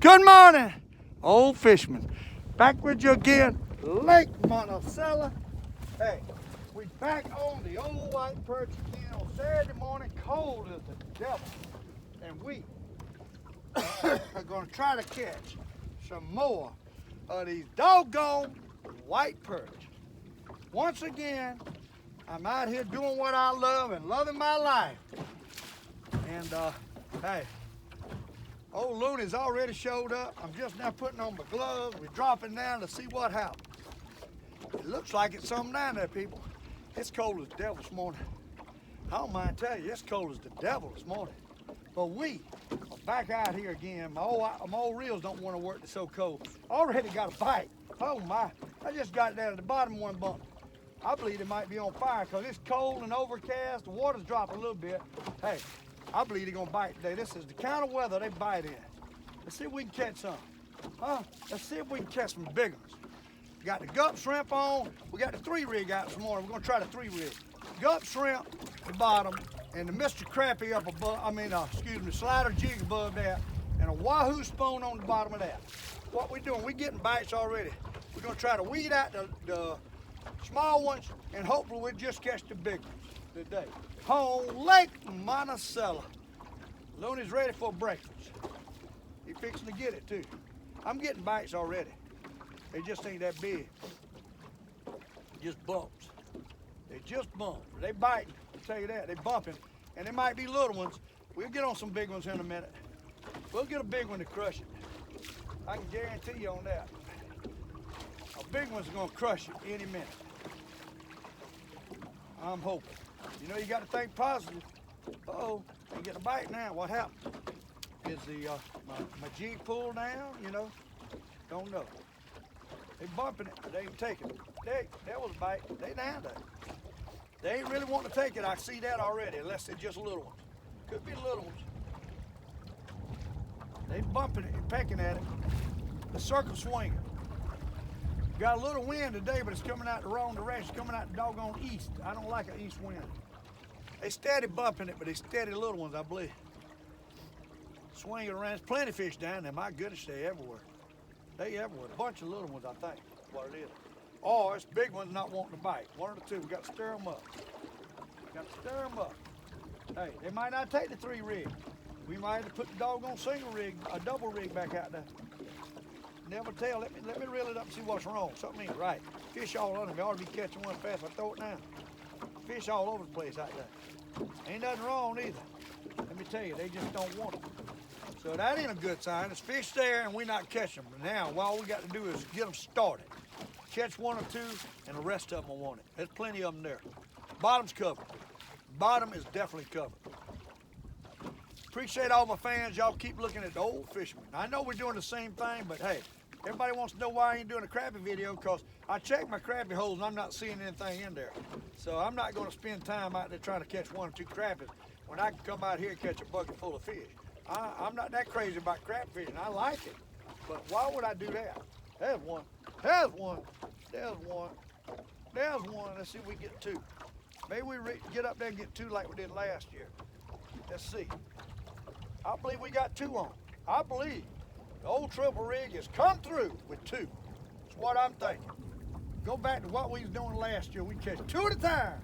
Good morning, Old Fisherman. Back with you again, Lake Monticello. Hey, we back on the old white perch again on Saturday morning, cold as the devil. And we are gonna try to catch some more of these doggone white perch. Once again, I'm out here doing what I love and loving my life. And hey, old Looney's already showed up. I'm just now putting on my gloves. We're dropping down to see what happens. It looks like it's something down there, people. It's cold as the devil this morning. I don't mind telling you, it's cold as the devil this morning. But we are back out here again. My old reels don't want to work, it's so cold. I already got a bite. Oh my, I just got it down at the bottom of one bump. I believe it might be on fire because it's cold and overcast. The water's dropping a little bit. Hey, I believe they're gonna bite today. This is the kind of weather they bite in. Let's see if we can catch some. Let's see if we can catch some big ones. We got the Gulp shrimp on. We got the 3-rig out this morning. We're gonna try the 3-rig. Gulp shrimp, the bottom, and the Mr. Crappie up above, slider jig above that, and a wahoo spoon on the bottom of that. What we doing, we getting bites already. We're gonna try to weed out the small ones, and hopefully we'll just catch the big ones today. On Lake Monticello. Looney's ready for breakfast. He's fixing to get it too. I'm getting bites already. They just ain't that big. Just bumps. They just bump. They biting, I'll tell you that. They bumping. And they might be little ones. We'll get on some big ones in a minute. We'll get a big one to crush it. I can guarantee you on that. A big one's gonna crush it any minute. I'm hoping. You know, you got to think positive. Uh-oh, I get a bite now. What happened? Is my jig pulled down? You know, don't know. They bumping it, but they ain't taking it. That was a bite. They down there. They ain't really wanting to take it. I see that already, unless they're just little ones. Could be little ones. They bumping it and pecking at it. The circle swinging. Got a little wind today, but it's coming out the wrong direction. It's coming out the doggone east. I don't like an east wind. They steady bumping it, but they steady little ones, I believe. Swinging around. There's plenty of fish down there. My goodness, they everywhere. They everywhere. A bunch of little ones, I think, is what it is. Or it's big ones not wanting to bite. One or the two. We got to stir them up. Got to stir them up. Hey, they might not take the 3-rig. We might have to put the doggone single rig, a double rig back out there. Never tell. Let me reel it up and see what's wrong. Something ain't right. Fish all under me. I ought to be catching one fast. I throw it down. Fish all over the place out there. Ain't nothing wrong either. Let me tell you, they just don't want it. So that ain't a good sign. There's fish there and we're not catching them. Now, all we got to do is get them started. Catch one or two, and the rest of them will want it. There's plenty of them there. Bottom's covered. Bottom is definitely covered. Appreciate all my fans. Y'all keep looking at the Old Fisherman. I know we're doing the same thing, but hey, everybody wants to know why I ain't doing a crappie video, because I checked my crappie holes and I'm not seeing anything in there. So I'm not going to spend time out there trying to catch 1 or 2 crappies when I can come out here and catch a bucket full of fish. I'm not that crazy about crap fishing. I like it, but why would I do that? There's one. There's one. There's one. There's one. Let's see if we get 2. Maybe we get up there and get 2 like we did last year. Let's see. I believe we got 2 on. I believe the old triple rig has come through with 2. That's what I'm thinking. Go back to what we was doing last year. We catch 2 at a time.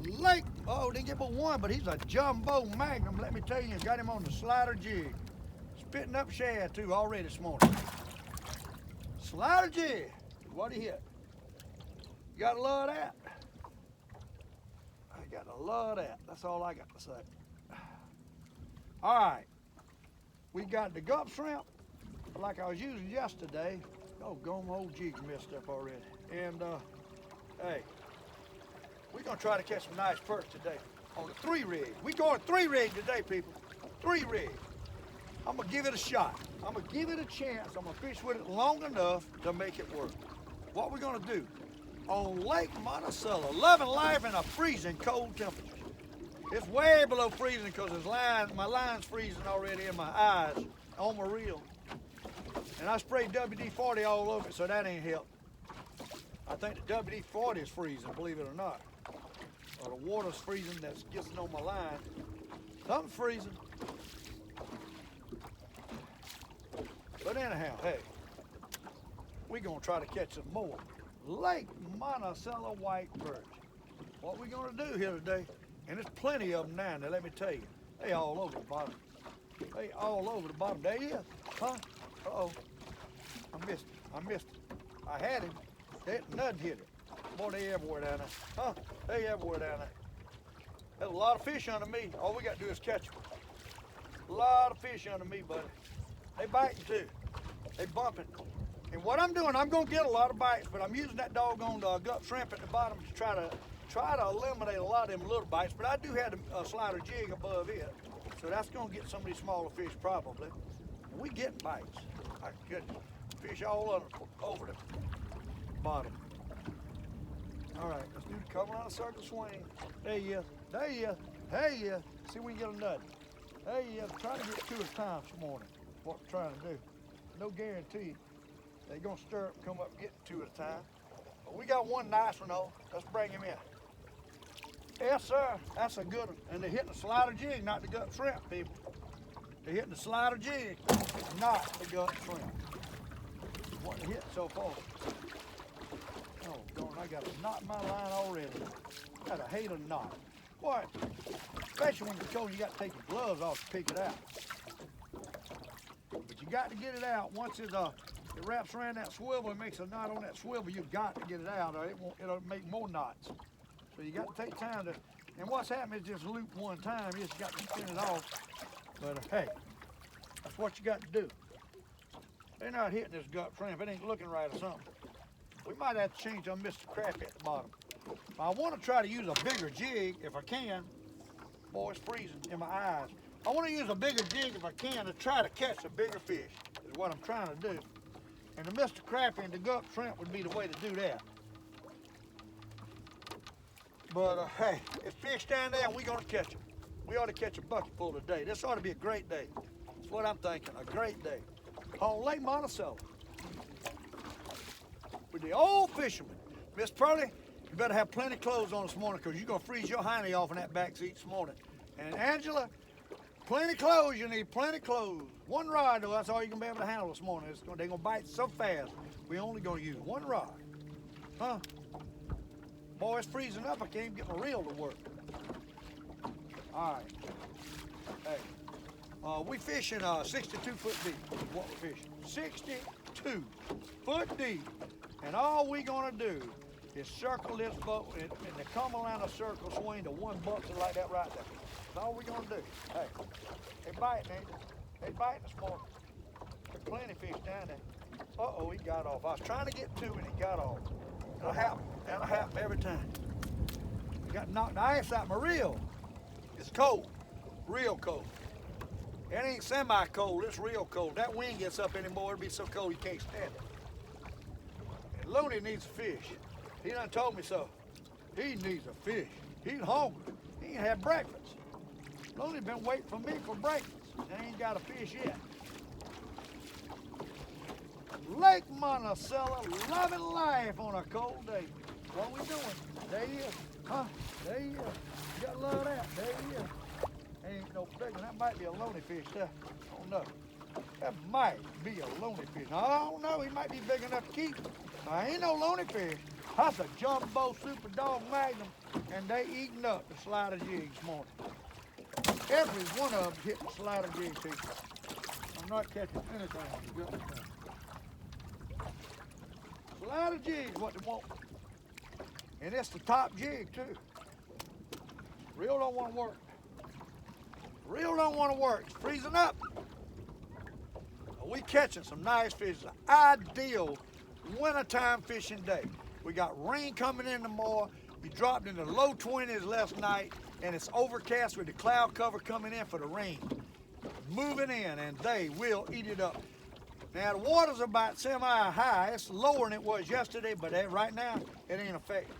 Lake, didn't get but 1, but he's a jumbo magnum. Let me tell you, got him on the slider jig. Spitting up shad too already this morning. Slider jig. What'd he hit? You gotta love that. I gotta love that. That's all I got to say. All right. We got the Gulp shrimp, like I was using yesterday. Oh, my old jig's messed up already. And hey, we're gonna try to catch some nice perch today on the 3-rig. We going 3-rig today, people. 3-rig. I'm gonna give it a shot. I'm gonna give it a chance. I'm gonna fish with it long enough to make it work. What we're gonna do on Lake Monticello, loving life in a freezing cold temperature. It's way below freezing because my line's freezing already in my eyes on my reel. And I sprayed WD-40 all over it, so that ain't helped. I think the WD-40 is freezing, believe it or not. Or the water's freezing that's getting on my line. Something's freezing. But anyhow, hey, we're gonna try to catch some more Lake Monticello white perch. What we're gonna do here today, and there's plenty of them now, let me tell you. They all over the bottom. They all over the bottom. There he is. Huh? Uh-oh. I missed it. I had him. Nothing hit it. Boy, they everywhere down there. Huh? They everywhere down there. There's a lot of fish under me. All we got to do is catch them. A lot of fish under me, buddy. They biting too. They bumping. And what I'm doing, I'm gonna get a lot of bites, but I'm using that doggone Gulp shrimp at the bottom to try to eliminate a lot of them little bites. But I do have a slider jig above it, so that's gonna get some of these smaller fish probably. And we getting bites. I could fish all over the bottom. All right, let's do the come around a circle swing. There you is. There you is. There you is. See if we can get a nut. There you is. Try to get two at a time this morning. What we're trying to do. No guarantee they're gonna stir up and come up and get two at a time. But we got one nice one though. Let's bring him in. Yes, sir. That's a good one. And they're hitting the slider jig, not the Gulp shrimp, people. They're hitting the slider jig, not the Gulp shrimp. What they hit so far. Oh, darn, I got a knot in my line already. Got a hate a knot. Boy, especially when you're cold, you got to take your gloves off to pick it out. But you got to get it out. Once it wraps around that swivel and makes a knot on that swivel, you've got to get it out or it'll make more knots. So you got to take time to, and what's happening is just loop one time. You just got to spin it off. But hey, that's what you got to do. They're not hitting this Gulp shrimp. It ain't looking right or something. We might have to change on Mr. Crappie at the bottom. I want to try to use a bigger jig if I can. Boy, it's freezing in my eyes. I want to use a bigger jig if I can to try to catch a bigger fish, is what I'm trying to do. And the Mr. Crappie and the Gulp shrimp would be the way to do that. But hey, it's fish down there and we're going to catch them. We ought to catch a bucket full today. This ought to be a great day. That's what I'm thinking, a great day. On Lake Monticello. With the Old Fisherman. Miss Pearlie, you better have plenty of clothes on this morning because you're going to freeze your hiney off in that back seat this morning. And Angela, plenty of clothes, you need plenty of clothes. One rod though, that's all you're going to be able to handle this morning. They're going to bite so fast, we only going to use one rod. Huh? Boy, it's freezing up, I can't even get my reel to work. All right. Hey, we fishing 62 foot deep is what we're fishing. 62 foot deep. And all we gonna do is circle this boat and the come around a circle swing to one bucket like that right there. That's all we gonna do. Hey, they biting, ain't they? They biting this morning. There's plenty of fish down there. Uh-oh, he got off. I was trying to get two and he got off. It'll happen. That'll happen every time. He got knocked the ice out my reel. It's cold, real cold. It ain't semi-cold, it's real cold. That wind gets up anymore, it'll be so cold you can't stand it. And Looney needs a fish. He done told me so. He needs a fish. He's hungry. He ain't had breakfast. Looney been waiting for me for breakfast and ain't got a fish yet. Lake Monticello, loving life on a cold day. What we doing? There he is. Huh? There he is. You gotta love that. There he is. Ain't no big one. That might be a loney fish there. I don't know. That might be a loney fish. I don't know. He might be big enough to keep. I ain't no loney fish. That's a jumbo super dog magnum, and they eating up the slider jig this morning. Every one of them hitting slider jig, people. I'm not catching anything. Slider jig is what they want. And it's the top jig too. Reel don't want to work. Reel don't want to work. It's freezing up. We catching some nice fish. It's an ideal wintertime fishing day. We got rain coming in tomorrow. We dropped in the low 20s last night, and it's overcast with the cloud cover coming in for the rain. Moving in, and they will eat it up. Now the water's about semi-high. It's lower than it was yesterday, but right now it ain't affected.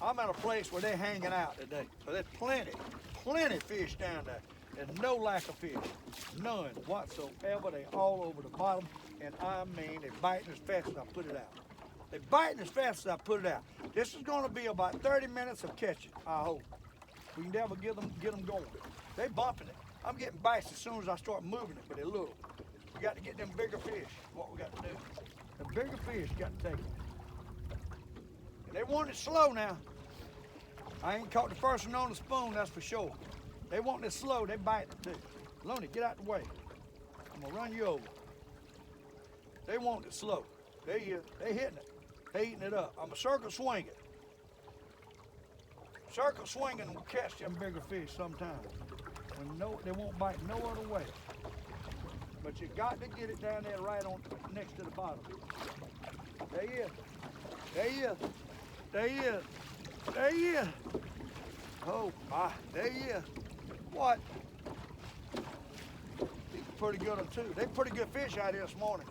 I'm at a place where they're hanging out today. So there's plenty fish down there. There's no lack of fish, none whatsoever. They all over the bottom, and I mean, they're biting as fast as I put it out. They're biting as fast as I put it out. This is gonna be about 30 minutes of catching, I hope. We can never get them going. They bumping it. I'm getting bites as soon as I start moving it, but they're little. We got to get them bigger fish. fish, got to take it. And they want it slow now. I ain't caught the first one on the spoon, that's for sure. They want it slow, they bite it too. Loney, get out the way. I'm gonna run you over. They want it slow. They hitting it. They eating it up. I'm a circle swinging. Circle swinging will catch them bigger fish sometimes. When they won't bite no other way. But you got to get it down there right on next to the bottom. There he is. There he is. There he is. There he is. Oh my, there he is. What? He's pretty good one too. They pretty good fish out here this morning.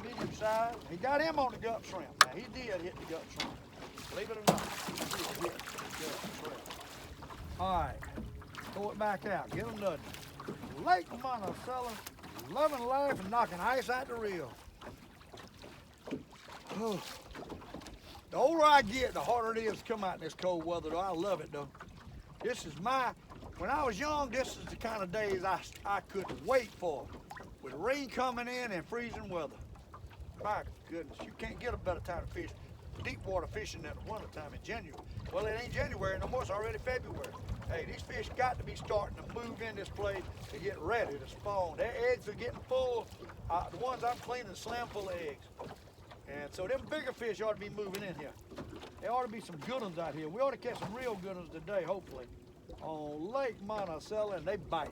Medium size. He got him on the Gulp shrimp. Now he did hit the Gulp shrimp. Believe it or not, he did hit the Gulp shrimp. All right, throw it back out. Get him nutting. Lake Monticello, loving life and knocking ice out the reel. Oh. The older I get, the harder it is to come out in this cold weather, though. I love it, though. This is when I was young, this is the kind of days I couldn't wait for. With rain coming in and freezing weather. My goodness, you can't get a better time to fish deep water fishing than the wintertime in January. Well, it ain't January no more, it's already February. Hey, these fish got to be starting to move in this place to get ready to spawn. Their eggs are getting full. The ones I'm cleaning slam full of eggs. And so them bigger fish ought to be moving in here. There ought to be some good ones out here. We ought to catch some real good ones today, hopefully, on Lake Monticello, and they bite.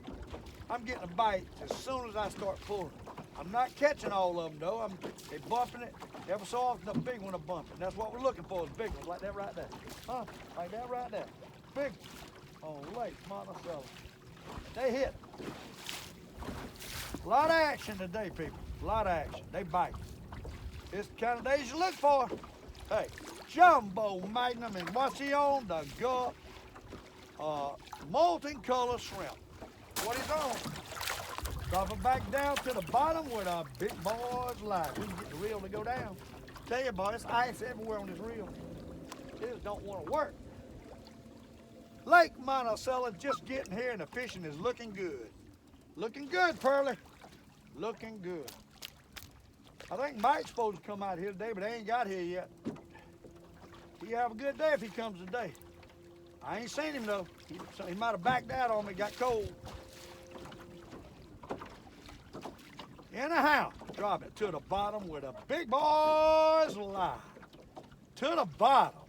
I'm getting a bite as soon as I start pulling. I'm not catching all of them, though. They bumping it. Every so often, a big one will bump it. That's what we're looking for, is big ones like that right there. Huh? Like that right there. Big on Lake Monticello. They hit. A lot of action today, people. A lot of action. They bite. It's the kind of days you look for. Hey, jumbo magnum, and what's he on? The Gulp molten color shrimp. What he's on? Drop it back down to the bottom where the big boys lie. We can get the reel to go down. Tell you about it, it's ice everywhere on this reel. It just don't want to work. Lake Monticello just getting here, and the fishing is looking good. Looking good, Pearlie. Looking good. I think Mike's supposed to come out here today, but they ain't got here yet. He have a good day if he comes today. I ain't seen him though. He might have backed out on me, got cold. Anyhow, drop it to the bottom where the big boys lie. To the bottom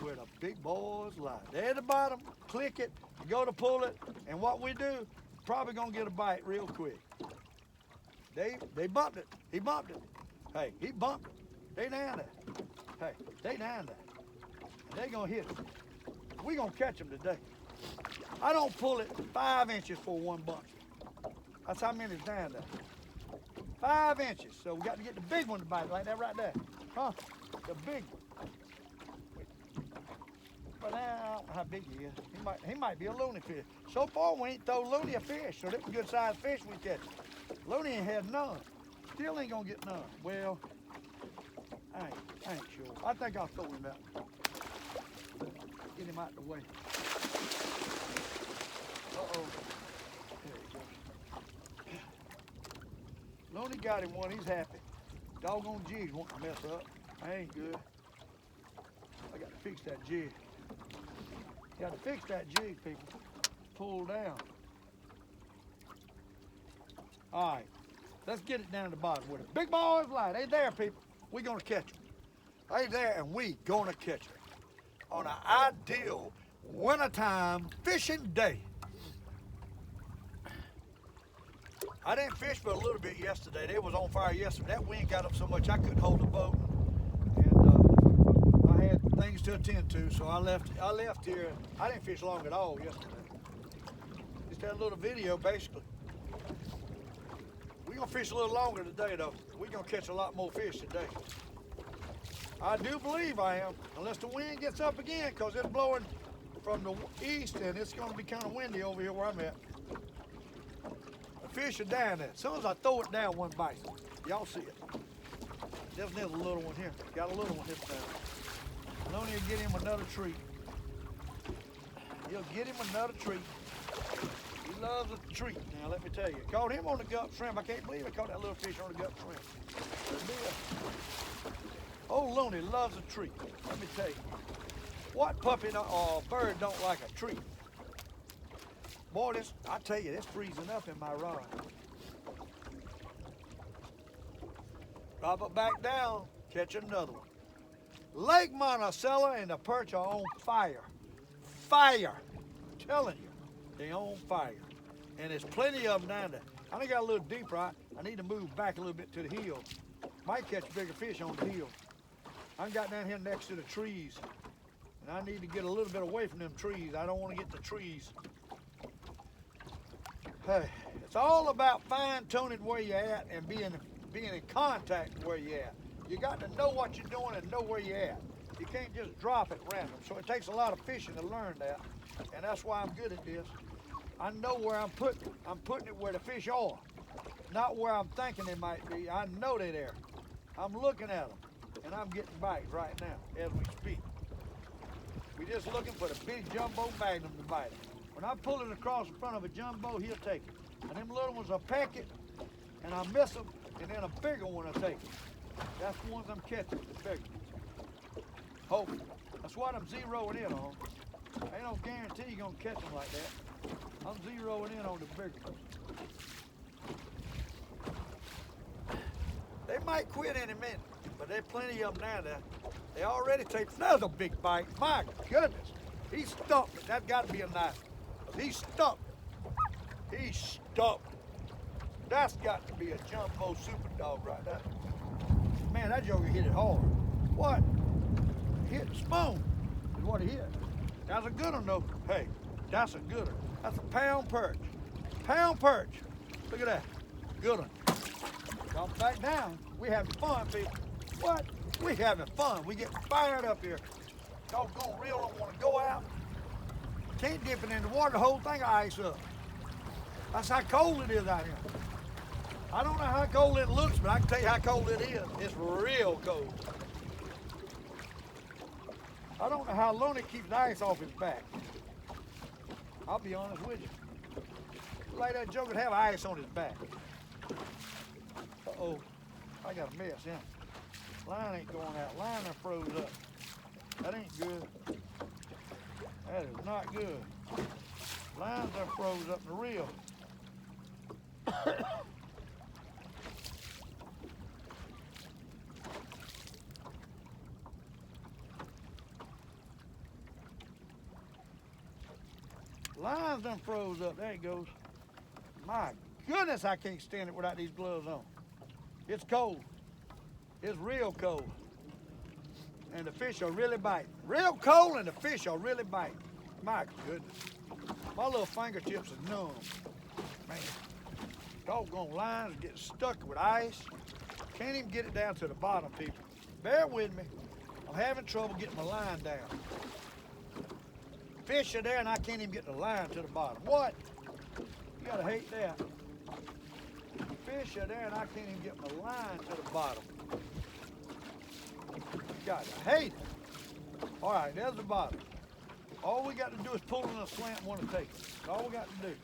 where the big boys lie. There at the bottom, click it, you go to pull it, and what we do, probably gonna get a bite real quick. They bumped it. He bumped it. Hey, he bumped it. They down there. Hey, they down there. And they gonna hit it. We gonna catch them today. I don't pull it 5 inches for one bump. That's how many's down there. 5 inches. So we got to get the big one to bite like that right there. Huh? The big one. But now, I don't know how big he is. He might be a loony fish. So far, we ain't thrown loony a fish, so that's a good sized fish we catch. Looney ain't had none. Still ain't gonna get none. Well, I ain't sure. I think I'll throw him out. Get him out the way. Uh-oh. There he goes. Looney got him one, he's happy. Doggone jig won't mess up. I ain't good. I got to fix that jig. Got to fix that jig, people. Pull down. All right, let's get it down to the bottom where the big boys lie. They there, people. We gonna catch them. They there, and we gonna catch them on an ideal wintertime fishing day. I didn't fish for a little bit yesterday. They was on fire yesterday. That wind got up so much I couldn't hold the boat, and I had things to attend to, so I left here. I didn't fish long at all yesterday. Just had a little video, basically. We're gonna fish a little longer today, though. We're gonna catch a lot more fish today. I do believe I am, unless the wind gets up again, because it's blowing from the east, and it's gonna be kind of windy over here where I'm at. The fish are down there. As soon as I throw it down, one bites. Y'all see it. There's a little one here. Got a little one this time. Loney will get him another treat. He'll get him another treat. He loves a treat. Now let me tell you, caught him on the Gulp shrimp. I can't believe I caught that little fish on the Gulp shrimp. Old Looney loves a treat. Let me tell you, what puppy or bird don't like a treat? Boy, I tell you, it's freezing up in my rod. Drop it back down, catch another one. Lake Monticello and the Perch are on fire. Fire. I'm telling you, they're on fire. And there's plenty of them down there. I done got a little deeper. I need to move back a little bit to the hill. Might catch bigger fish on the hill. I got down here next to the trees, and I need to get a little bit away from them trees. I don't want to get the trees. Hey, it's all about fine-tuning where you're at and being in contact where you're at. You got to know what you're doing and know where you're at. You can't just drop it random. So it takes a lot of fishing to learn that, and that's why I'm good at this. I know where I'm putting it. I'm putting it where the fish are, not where I'm thinking they might be. I know they're there. I'm looking at them, and I'm getting bites right now as we speak. We're just looking for the big jumbo magnum to bite it. When I pull it across in front of a jumbo, he'll take it. And them little ones will peck it, and I miss them, and then a bigger one will take it. That's the ones I'm catching, the big ones. Hopefully. That's what I'm zeroing in on. Ain't no guarantee you're gonna catch them like that. I'm zeroing in on the bigger ones. They might quit any minute, but there's plenty of them down there. They already take another big bite. My goodness, he stumped it. That's got to be a knife. He stumped it. He stumped it. That's got to be a jumbo super dog right there. Man, that joker hit it hard. What? Hit the spoon is what he hit. That's a good one though. Hey, that's a good one. That's a pound perch. Pound perch. Look at that. Good one. Drop back down. We having fun, people. What? We having fun. We getting fired up here. Doggone real don't want to go out. Can't dip it in the water. The whole thing will ice up. That's how cold it is out here. I don't know how cold it looks, but I can tell you how cold it is. It's real cold. I don't know how long it keeps the ice off his back. I'll be honest with you. Like that joker would have ice on his back. Uh-oh, I got a mess, yeah. Line ain't going out. Line done froze up. That ain't good. That is not good. Lines done froze up in the reel. Lines done froze up. There it goes. My goodness, I can't stand it without these gloves on. It's cold. It's real cold. And the fish are really biting. Real cold and the fish are really biting. My goodness. My little fingertips are numb. Man, doggone lines getting stuck with ice. Can't even get it down to the bottom, people. Bear with me. I'm having trouble getting my line down. Fish are there and I can't even get the line to the bottom. What? You gotta hate that. Fish are there and I can't even get my line to the bottom. You gotta hate it. All right, there's the bottom. All we got to do is pull in a slant and want to take it. That's all we got to do.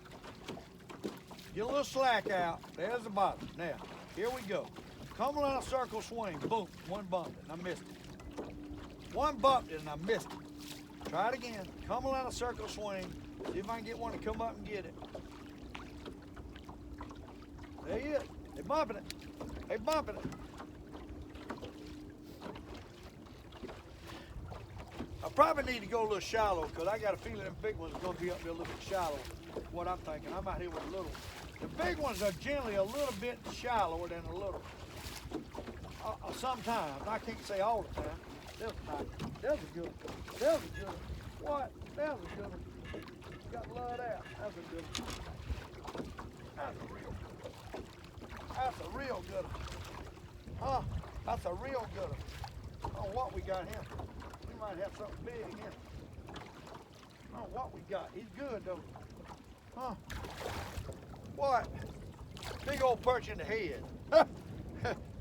Get a little slack out. There's the bottom. Now, here we go. Come on a circle swing. Boom. One bumped it and I missed it. One bumped it and I missed it. Try it again. Come on a circle swing. See if I can get one to come up and get it. There he is. They're bumping it. They're bumping it. I probably need to go a little shallow because I got a feeling them big ones are going to be up there a little bit shallow. What I'm thinking. I'm out here with a little. The big ones are generally a little bit shallower than the little. Sometimes. I can't say all the time. There's a good one. There's a good one. What? There's a good one. Got to love that. That's a good one. That's a real good one. Huh? That's a real good one. Oh, what we got here? We might have something big here. Oh, what we got? He's good though. Huh? What? Big old perch in the head.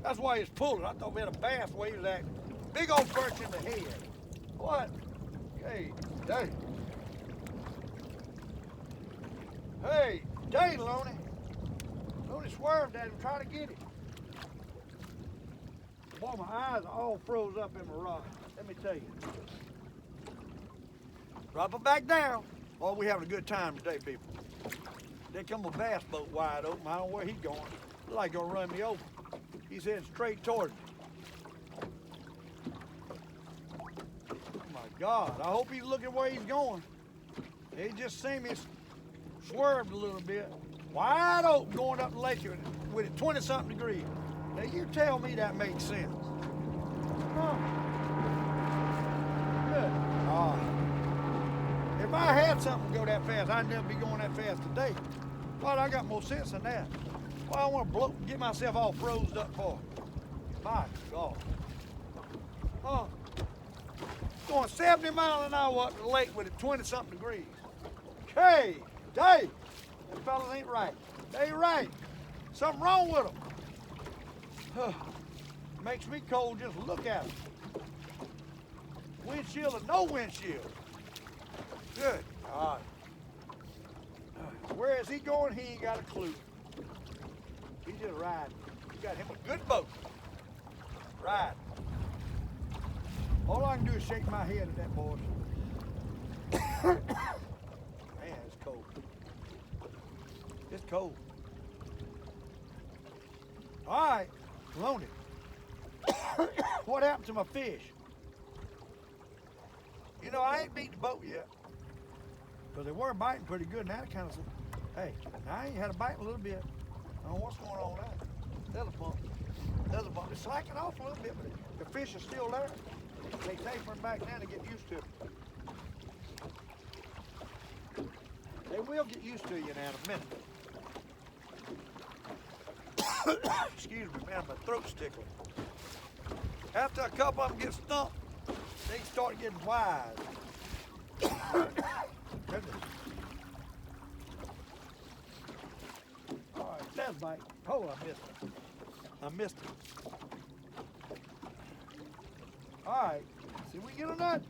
That's why he's pulling. I thought we had a bass where he was at. Big old perch in the head. What? Hey, dang. Hey, day, Loney. Loney swerved at him, trying to get him. Boy, my eyes are all froze up in my rod. Let me tell you. Drop it back down. Boy, we having a good time today, people. There come a bass boat wide open. I don't know where he's going. Looks like he's gonna run me over. He's heading straight towards me. Oh my God, I hope he's looking where he's going. He just seen me swerved a little bit. Wide open going up the lake with it 20-something degrees. Now you tell me that makes sense. Huh? Good. If I had something to go that fast, I'd never be going that fast today. But I got more sense than that. Why I want to get myself all froze up for? My God. Huh? Going 70 miles an hour up the lake with it 20-something degrees. Hey, Dave, them fellas ain't right. They ain't right. Something wrong with them. Makes me cold just to look at them. Windshield or no windshield. Good God. Where is he going? He ain't got a clue. He's just riding. You got him a good boat. Riding. All I can do is shake my head at that boy. Man, it's cold. It's cold. All right, Loney. What happened to my fish? You know, I ain't beat the boat yet. Because they were biting pretty good. Now it kind of, hey, I ain't had a bite in a little bit. I don't know what's going on there. There's a bump. It's slacking off a little bit, but the fish is still there. They tapering back now to get used to it. They will get used to you now in a minute. Excuse me, man, my throat's tickling. After a couple of them get stumped, they start getting wise. All right, that's bite. Oh, I missed it. All right, see if we get a nut.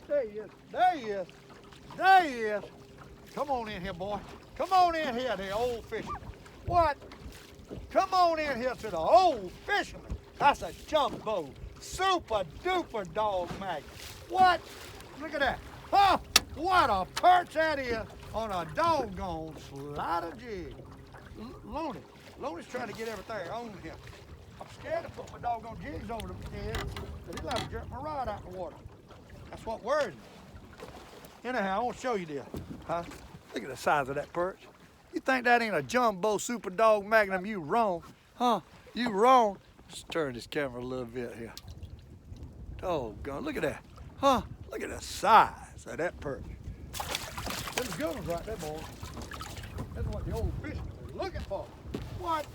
There he is. There he is. There he is. Come on in here, boy. Come on in here, the Old Fisherman. What? Come on in here to the Old Fisherman. That's a jumbo, super duper dog magnet. What? Look at that. Huh? What a perch that is on a doggone slider jig. Loney's trying to get everything on him. I'm scared to put my doggone jigs over the head, but he'll have to jerk my rod out the water. That's what worries me. Anyhow, I want to show you this. Huh? Look at the size of that perch. You think that ain't a jumbo super dog magnum? You wrong. Huh? You wrong. Let's turn this camera a little bit here. Doggone, look at that. Huh? Look at the size of that perch. Them good ones right there, boy. That's what the Old Fisherman is looking for. What?